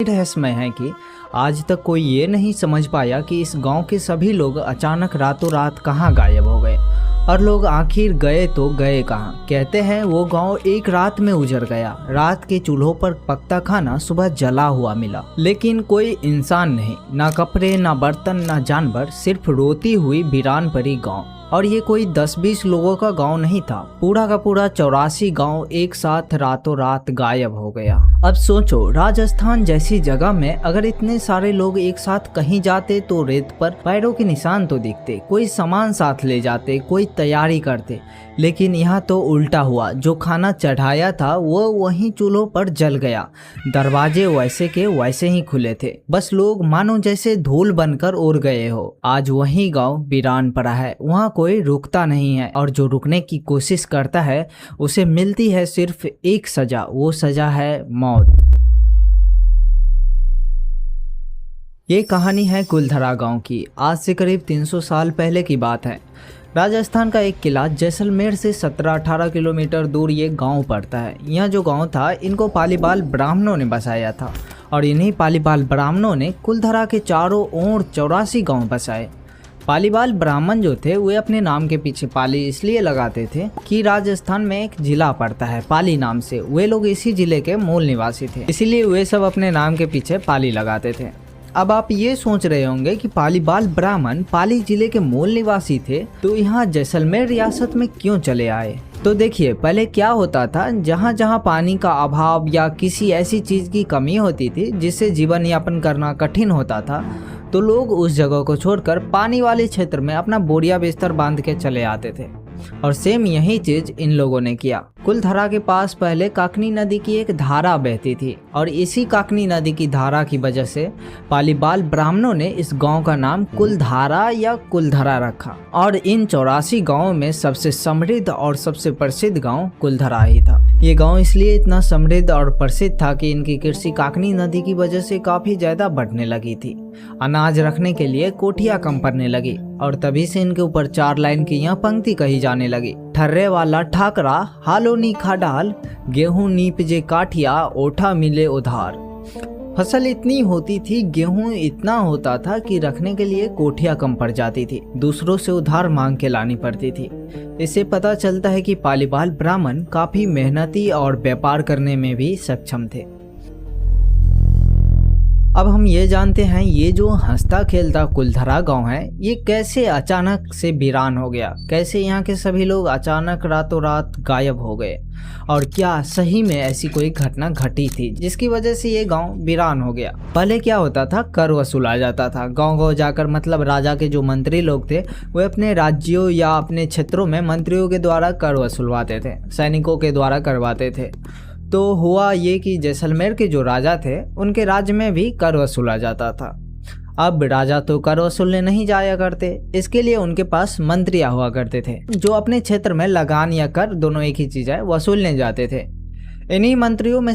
रहस्यमय है कि आज तक कोई ये नहीं समझ पाया कि इस गांव के सभी लोग अचानक रातों रात कहाँ गायब हो गए और लोग आखिर गए तो गए कहाँ। कहते हैं वो गांव एक रात में उजड़ गया। रात के चूल्हों पर पकता खाना सुबह जला हुआ मिला, लेकिन कोई इंसान नहीं, ना कपड़े, ना बर्तन, ना जानवर, सिर्फ रोती हुई वीरान पड़ी गांव। और ये कोई 10-20 लोगों का गांव नहीं था, पूरा का पूरा 84 गांव एक साथ रातों रात गायब हो गया। अब सोचो, राजस्थान जैसी जगह में अगर इतने सारे लोग एक साथ कहीं जाते तो रेत पर पैरों के निशान तो दिखते, कोई सामान साथ ले जाते, कोई तैयारी करते, लेकिन यहाँ तो उल्टा हुआ। जो खाना चढ़ाया था वो वहीं चूल्हों पर जल गया। दरवाजे वैसे के वैसे ही खुले थे, बस लोग मानो जैसे धूल बनकर उड़ गए हो। आज वही गांव वीरान पड़ा है, वहाँ कोई रुकता नहीं है, और जो रुकने की कोशिश करता है उसे मिलती है सिर्फ एक सजा, वो सजा है मौत। ये कहानी है कुलधरा गांव की। आज से करीब 300 साल पहले की बात है। राजस्थान का एक किला जैसलमेर से 17-18 किलोमीटर दूर ये गांव पड़ता है। यह जो गांव था, इनको पालीबाल ब्राह्मणों ने बसाया था, और इन्हीं पालीबाल ब्राह्मणों ने कुलधरा के चारों ओर 84 गांव बसाए। पालीबाल ब्राह्मण जो थे वे अपने नाम के पीछे पाली इसलिए लगाते थे कि राजस्थान में एक जिला पड़ता है पाली नाम से, वे लोग इसी जिले के मूल निवासी थे, इसीलिए वे सब अपने नाम के पीछे पाली लगाते थे। अब आप ये सोच रहे होंगे कि पालीबाल ब्राह्मण पाली जिले के मूल निवासी थे तो यहाँ जैसलमेर रियासत में क्यों चले आए। तो देखिए, पहले क्या होता था, जहाँ जहाँ पानी का अभाव या किसी ऐसी चीज की कमी होती थी जिससे जीवन यापन करना कठिन होता था, तो लोग उस जगह को छोड़कर पानी वाले क्षेत्र में अपना बोरिया बिस्तर बांध के चले आते थे। और सेम यही चीज इन लोगों ने किया। कुलधरा के पास पहले काकनी नदी की एक धारा बहती थी, और इसी काकनी नदी की धारा की वजह से पालीबाल ब्राह्मणों ने इस गांव का नाम कुलधारा या कुलधरा रखा। और इन 84 गांवों में सबसे समृद्ध और सबसे प्रसिद्ध गांव कुलधरा ही था। ये गांव इसलिए इतना समृद्ध और प्रसिद्ध था कि इनकी कृषि काकनी नदी की वजह से काफी ज्यादा बढ़ने लगी थी। अनाज रखने के लिए कोठियां कम पड़ने लगी, और तभी से इनके ऊपर 4 लाइन की यह पंक्ति कही जाने लगी। ठर्रे वाला ठाकरा, हालो नी खाडाल, गेहूं नीपजे काठिया, ओठा मिले उधार। फसल इतनी होती थी, गेहूं इतना होता था कि रखने के लिए कोठियां कम पड़ जाती थी, दूसरों से उधार मांग के लानी पड़ती थी। इससे पता चलता है कि पालीबाल ब्राह्मण काफी मेहनती और व्यापार करने में भी सक्षम थे। अब हम ये जानते हैं, ये जो हंसता खेलता कुलधरा गांव है, ये कैसे अचानक से वीरान हो गया, कैसे यहाँ के सभी लोग अचानक रातों रात गायब हो गए, और क्या सही में ऐसी कोई घटना घटी थी जिसकी वजह से ये गांव वीरान हो गया। पहले क्या होता था, कर वसूला जाता था गांव गांव जाकर, मतलब राजा के जो मंत्री लोग थे वे अपने राज्यों या अपने क्षेत्रों में मंत्रियों के द्वारा कर वसूलवाते थे, सैनिकों के द्वारा करवाते थे। तो हुआ ये कि जैसलमेर के जो राजा थे उनके राज्य में भी कर वसूला जाता था। अब राजा तो कर वसूलने नहीं जाया करते, इसके लिए उनके पास मंत्रियां हुआ करते थे जो अपने क्षेत्र में लगान या कर, दोनों एक ही चीज है, वसूलने जाते थे। इन्हीं मंत्रियों में